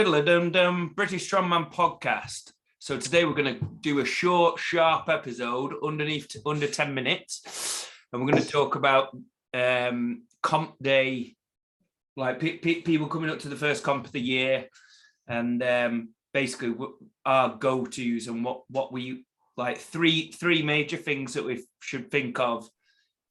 Diddle-a-dum-dum, British Strongman podcast. So today we're going to do a short, sharp episode under 10 minutes. And we're going to talk about comp day, like people coming up to the first comp of the year, and basically our go-tos and what we like three major things that we should think of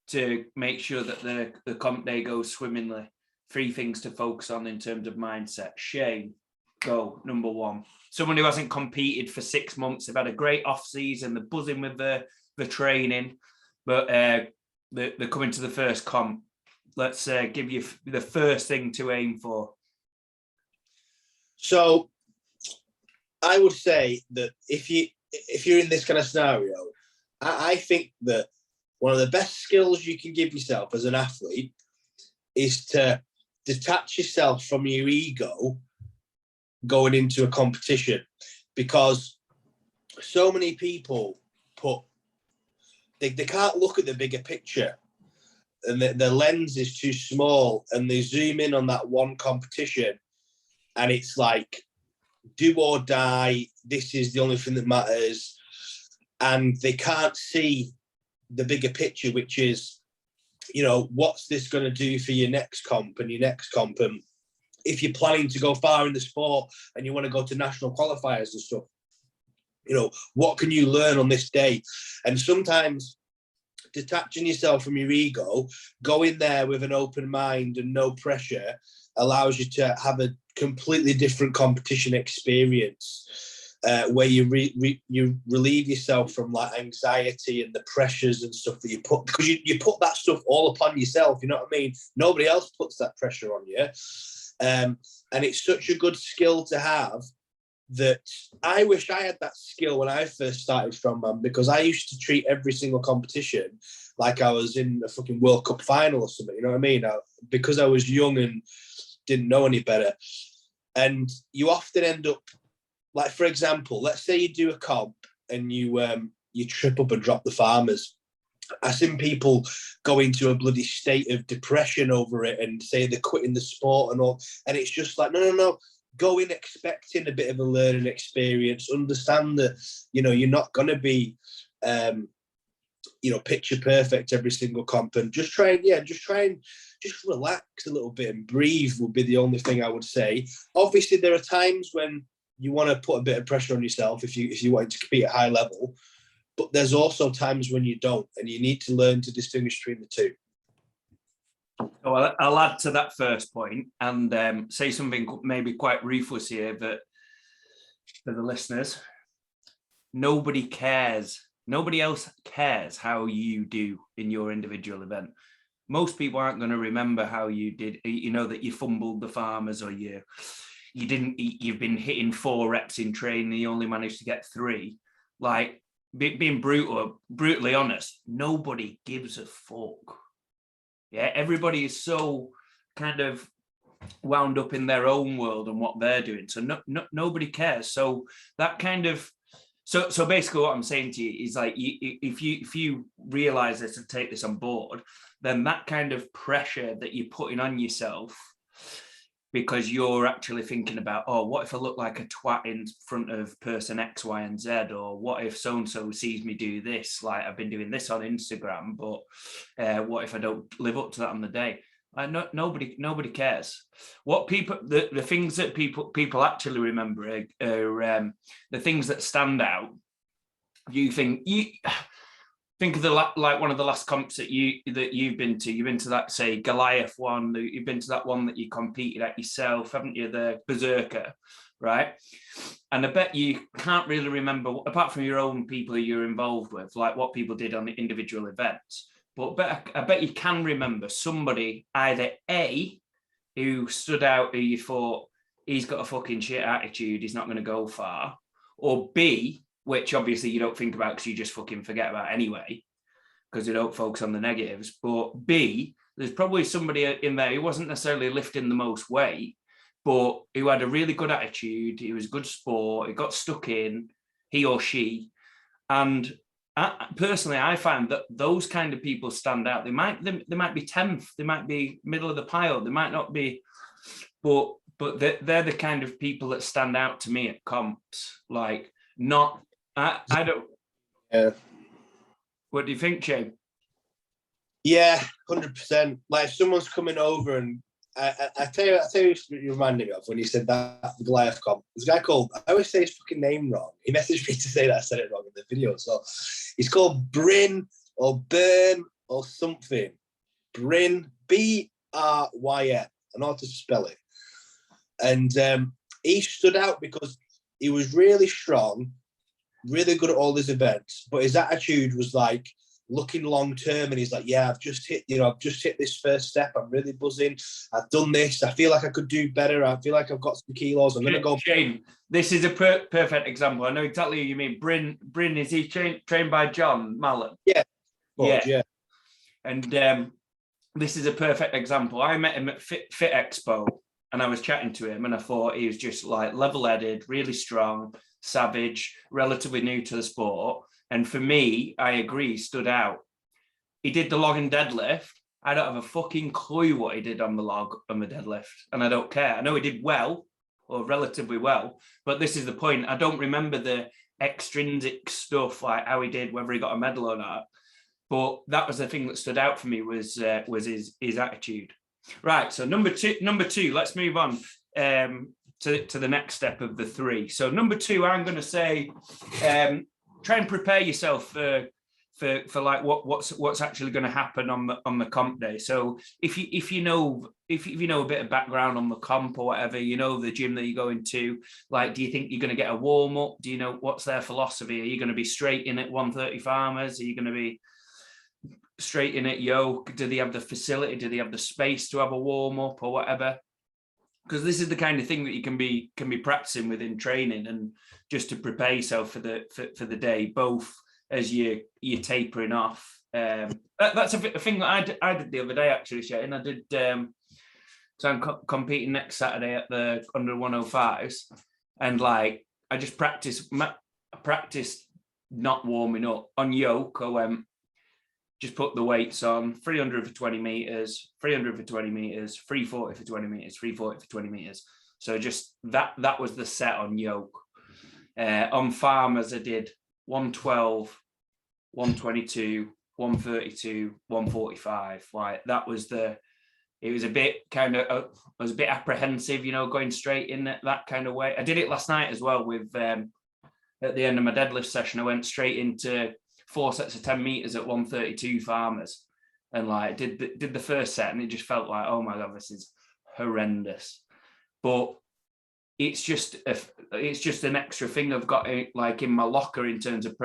to make sure that the comp day goes swimmingly. 3 things to focus on in terms of mindset. Shane, go. Number 1. Someone who hasn't competed for 6 months. They've had a great off season. They're buzzing with the training, but they're coming to the first comp. Let's give you the first thing to aim for. So I would say that if you're in this kind of scenario, I think that one of the best skills you can give yourself as an athlete is to detach yourself from your ego going into a competition, because so many people they can't look at the bigger picture, and the lens is too small, and they zoom in on that one competition, and it's like do or die. This is the only thing that matters, and they can't see the bigger picture, which is, you know, what's this going to do for your next comp and your next comp? And if you're planning to go far in the sport and you want to go to national qualifiers and stuff, you know, what can you learn on this day? And sometimes detaching yourself from your ego, going there with an open mind and no pressure, allows you to have a completely different competition experience. Where you relieve yourself from like anxiety and the pressures and stuff that you put, because you put that stuff all upon yourself, you know what I mean? Nobody else puts that pressure on you. And it's such a good skill to have that I wish I had that skill when I first started strongman, because I used to treat every single competition like I was in a fucking World Cup final or something, you know what I mean? Because I was young and didn't know any better. And you often end up, like, for example, let's say you do a comp and you trip up and drop the farmers. I've seen people go into a bloody state of depression over it and say they're quitting the sport and all. And it's just like, no. Go in expecting a bit of a learning experience. Understand that, you know, you're not going to be, picture perfect every single comp. And just try and relax a little bit and breathe would be the only thing I would say. Obviously, there are times when you want to put a bit of pressure on yourself if you want to compete at high level, but there's also times when you don't, and you need to learn to distinguish between the two. So I'll add to that first point and say something maybe quite ruthless here, but for the listeners, nobody cares. Nobody else cares how you do in your individual event. Most people aren't going to remember how you did, you know, that you fumbled the farmers, or you've been hitting 4 reps in training and you only managed to get 3. Like, being brutally honest, nobody gives a fuck. Yeah, everybody is so kind of wound up in their own world and what they're doing. So nobody cares. So that kind of, so basically what I'm saying to you is, like, if you realize this and take this on board, then that kind of pressure that you're putting on yourself, because you're actually thinking about, oh, what if I look like a twat in front of person X, Y, and Z? Or what if so-and-so sees me do this? Like, I've been doing this on Instagram, but what if I don't live up to that on the day? Nobody cares. What the things that people actually remember are the things that stand out. Think of one of the last comps that you've been to. You've been to that, say, Goliath one. You've been to that one that you competed at yourself, haven't you? The Berserker, right? And I bet you can't really remember, apart from your own people who you're involved with, like what people did on the individual events. But I bet you can remember somebody, either A, who stood out, who you thought, he's got a fucking shit attitude, he's not going to go far, or B, which obviously you don't think about because you just fucking forget about anyway, because you don't focus on the negatives. But B, there's probably somebody in there who wasn't necessarily lifting the most weight, but who had a really good attitude. He was a good sport. He got stuck in, he or she. And personally, I find that those kind of people stand out. They might be 10th, they might be middle of the pile, they might not be, but but they're the kind of people that stand out to me at comps. Like, not, I don't. Yeah. What do you think, Shane? Yeah, 100%. Like, if someone's coming over and I tell you what you reminded me of when you said that the Goliath comp. There's a guy called, I always say his fucking name wrong. He messaged me to say that I said it wrong in the video. So he's called Bryn or Burn or something. Bryn, Bryn. I know how to spell it. And he stood out because he was really strong, really good at all his events, but his attitude was like looking long term, and he's like, yeah, I've just hit this first step. I'm really buzzing. I've done this. I feel like I could do better. I feel like I've got some kilos. I'm gonna go. Shane, this is a perfect example. I know exactly who you mean. Bryn, is he trained by John Mallon? Yeah. Yeah. And this is a perfect example. I met him at Fit Expo, and I was chatting to him, and I thought he was just like level-headed, really strong, savage, relatively new to the sport. And for me, I agree, stood out. He did the log and deadlift. I don't have a fucking clue what he did on the log and the deadlift, and I don't care. I know he did well, or relatively well, but this is the point. I don't remember the extrinsic stuff, like how he did, whether he got a medal or not. But that was the thing that stood out for me was his attitude. Right. So number two. Let's move on to the next step of the three. So number two, I'm going to say, try and prepare yourself for like what's actually going to happen on the comp day. So if you know a bit of background on the comp or whatever, you know the gym that you're going to, like, do you think you're going to get a warm up? Do you know what's their philosophy? Are you going to be straight in at 130 farmers? Are you going to be straight in at yoke? Do they have the facility? Do they have the space to have a warm up or whatever? Because this is the kind of thing that you can be practicing within training, and just to prepare yourself for the day, both as you're tapering off. That's a thing that I did the other day, actually, Shane. I did. So I'm competing next Saturday at the under 105s, and like I just practiced not warming up on yoke. I went, just put the weights on, 300 for 20 meters, 300 for 20 meters, 340 for 20 meters, 340 for 20 meters. So just that was the set on yoke. On farmers, I did 112, 122, 132, 145. Like that was it was a bit kind of, I was a bit apprehensive, going straight in that kind of way. I did it last night as well with, at the end of my deadlift session, I went straight into 4 sets of 10 meters at 132 farmers, and like did the first set, and it just felt like, oh my God, this is horrendous. But it's just an extra thing I've got like in my locker in terms of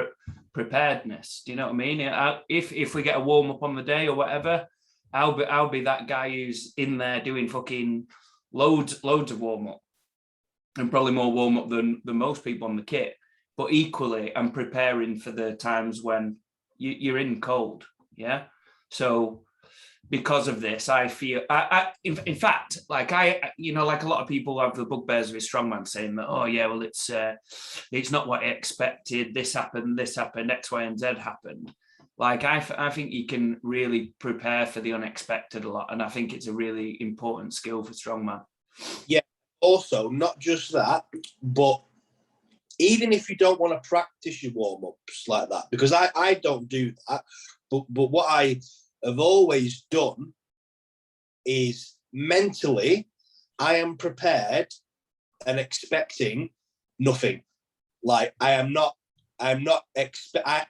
preparedness. Do you know what I mean? If we get a warm up on the day or whatever, I'll be that guy who's in there doing fucking loads of warm up, and probably more warm up than most people on the kit. But equally, I'm preparing for the times when you're in cold. Yeah. So because of this, I feel, in fact, like like a lot of people have the bugbears with strongman saying that, oh yeah, well, it's not what I expected. This happened, X, Y, and Z happened. Like I think you can really prepare for the unexpected a lot, and I think it's a really important skill for strongman. Yeah. Also, not just that, but even if you don't want to practice your warm-ups like that, because I don't do that, but what I have always done is mentally, I am prepared and expecting nothing. Like I know that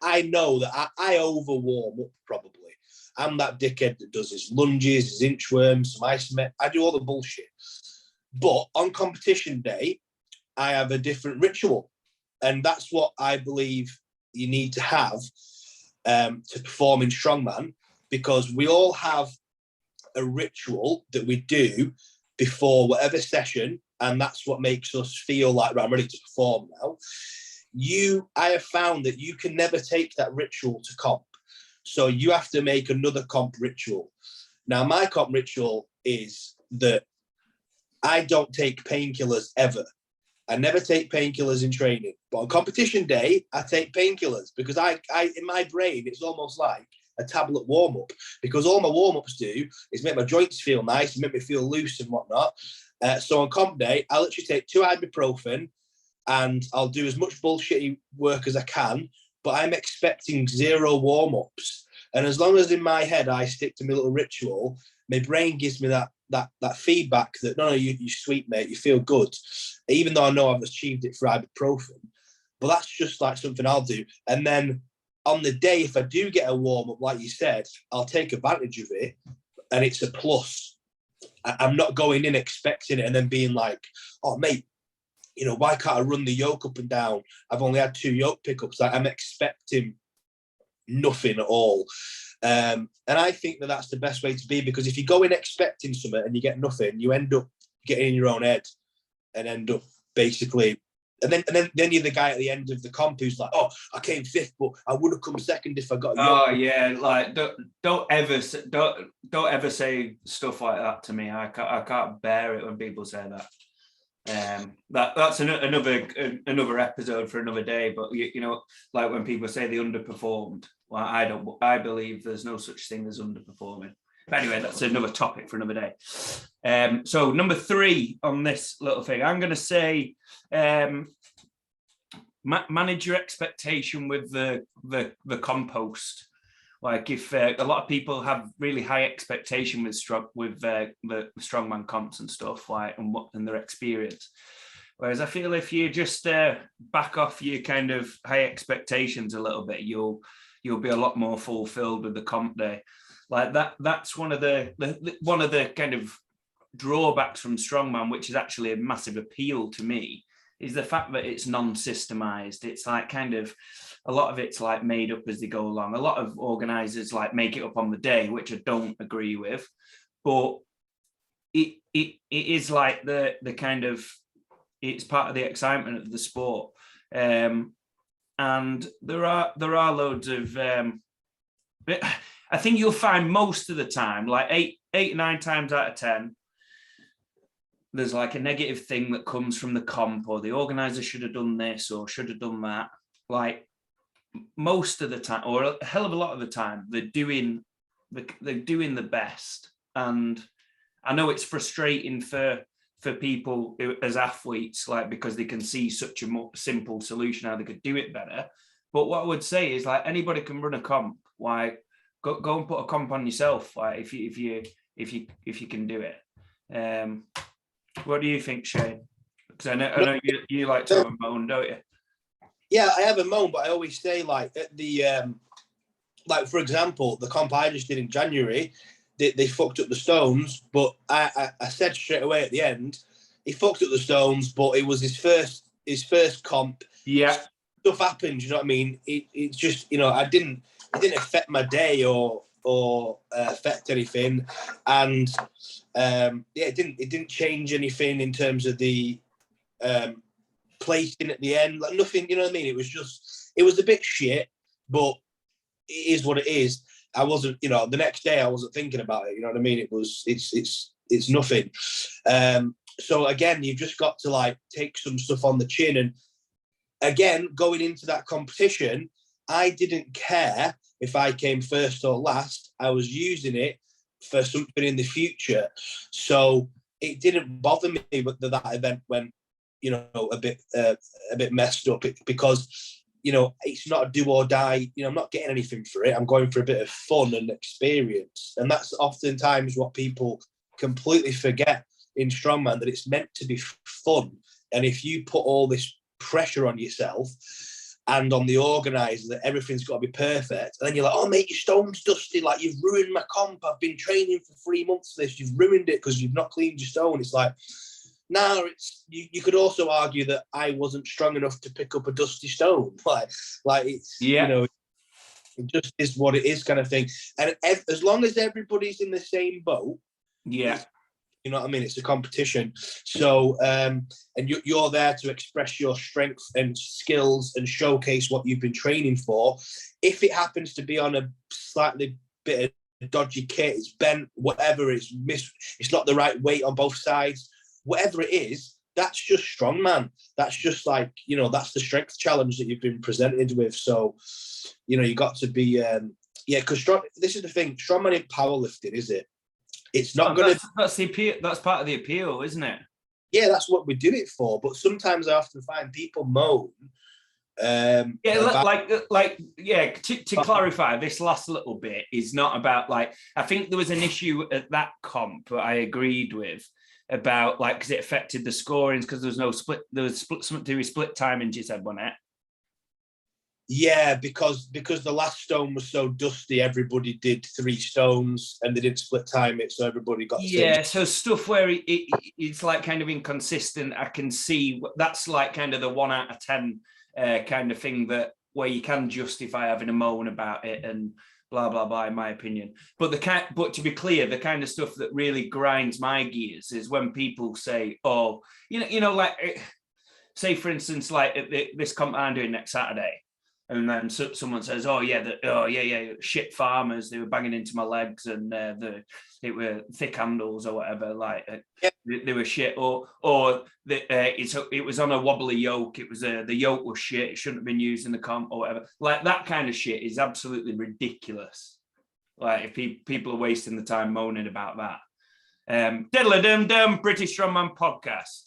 I over warm up probably. I'm that dickhead that does his lunges, his inchworms, some isomet. I do all the bullshit. But on competition day, I have a different ritual. And that's what I believe you need to have to perform in strongman, because we all have a ritual that we do before whatever session, and that's what makes us feel like, right, I'm ready to perform now. I have found that you can never take that ritual to comp. So you have to make another comp ritual. Now, my comp ritual is that I don't take painkillers ever. I never take painkillers in training, but on competition day, I take painkillers because I in my brain, it's almost like a tablet warm-up, because all my warm-ups do is make my joints feel nice and make me feel loose and whatnot. So on comp day, I'll literally take 2 ibuprofen and I'll do as much bullshitty work as I can, but I'm expecting 0 warm-ups. And as long as in my head I stick to my little ritual, my brain gives me that feedback that, no, you're sweet, mate, you feel good, even though I know I've achieved it for ibuprofen. But that's just like something I'll do. And then on the day, if I do get a warm-up, like you said, I'll take advantage of it, and it's a plus. I'm not going in expecting it and then being like, oh, mate, why can't I run the yoke up and down? I've only had 2 yoke pickups. Like, I'm expecting nothing at all. And I think that that's the best way to be, because if you go in expecting something and you get nothing, you end up getting in your own head and end up basically... And then you're the guy at the end of the comp who's like, oh, I came 5th, but I would have come 2nd if I got... Oh, yeah, like, don't ever say stuff like that to me. I can't bear it when people say that. That's another episode for another day. But like when people say they underperformed, well, I believe there's no such thing as underperforming. But anyway, that's another topic for another day. So number 3 on this little thing, I'm going to say manage your expectation with the compost. Like, if a lot of people have really high expectation with the strongman comps and stuff, like, and their experience. Whereas I feel if you just back off your kind of high expectations a little bit, you'll be a lot more fulfilled with the comp day. Like that's one of the kind of drawbacks from strongman, which is actually a massive appeal to me, is the fact that it's non-systemized. It's like kind of a lot of it's like made up as they go along. A lot of organizers like make it up on the day, which I don't agree with, but it is like the kind of, it's part of the excitement of the sport. And there are loads of I think you'll find most of the time, like 8 9 times out of 10, there's like a negative thing that comes from the comp, or the organizer should have done this or should have done that. Like, most of the time, or a hell of a lot of the time, they're doing the best. And I know it's frustrating for people as athletes, like, because they can see such a more simple solution how they could do it better. But what I would say is, like, anybody can run a comp. Like, go and put a comp on yourself, like, if you can do it. What do you think, Shane? Because I know you like to have a moan, don't you? Yeah, I have a moan, but I always say, like, at the like, for example, the comp I just did in January, they fucked up the stones, but I said straight away at the end, he fucked up the stones, but it was his first comp. Yeah, stuff happened. You know what I mean? It just, it didn't affect my day or affect anything, and it didn't change anything in terms of the placing at the end, like, nothing. You know what I mean? It was a bit shit, but it is what it is. I wasn't, the next day I wasn't thinking about it. You know what I mean? It's nothing. So again, you've just got to, like, take some stuff on the chin. And again, going into that competition, I didn't care if I came first or last. I was using it for something in the future. So it didn't bother me that event went, a bit messed up, because, it's not a do or die. I'm not getting anything for it. I'm going for a bit of fun and experience. And that's oftentimes what people completely forget in strongman, that it's meant to be fun. And if you put all this pressure on yourself and on the organizer that everything's got to be perfect, and then you're like, oh, mate, your stone's dusty, like, you've ruined my comp. I've been training for 3 months for this. You've ruined it because you've not cleaned your stone. It's like, now you could also argue that I wasn't strong enough to pick up a dusty stone. Like it's, yeah. It just is what it is, kind of thing. And as long as everybody's in the same boat, yeah, you know what I mean? It's a competition. So, and you're there to express your strength and skills and showcase what you've been training for. If it happens to be on a slightly bit of dodgy kit, it's bent, whatever, it's not the right weight on both sides, whatever it is, that's just strongman. That's just like, that's the strength challenge that you've been presented with. So, you got to be, because this is the thing, strongman in powerlifting, is it? It's not going to... That's the appeal. That's part of the appeal, isn't it? yeah, that's what we do it for. But sometimes I often find people moan. To clarify, this last little bit is not about like, I think there was an issue at that comp that I agreed with about like, because it affected the scorings because there was something to do with split timing, you said, wasn't it? Yeah, because the last stone was so dusty, everybody did 3 stones and they didn't split time it, so everybody got the same. So stuff where it's like kind of inconsistent. I can see that's like kind of the 1 out of 10 kind of thing that where you can justify having a moan about it and blah blah blah, in my opinion. But to be clear, the kind of stuff that really grinds my gears is when people say, "Oh, like say for instance, like this comp I'm doing next Saturday." And then someone says, "Oh yeah, shit farmers. They were banging into my legs, and it were thick handles or whatever. Like they were shit, or it was on a wobbly yoke. It was the yoke was shit. It shouldn't have been used in the comp or whatever. Like that kind of shit is absolutely ridiculous. Like if people are wasting the time moaning about that. Diddle-a-dum-dum, British Strongman Podcast.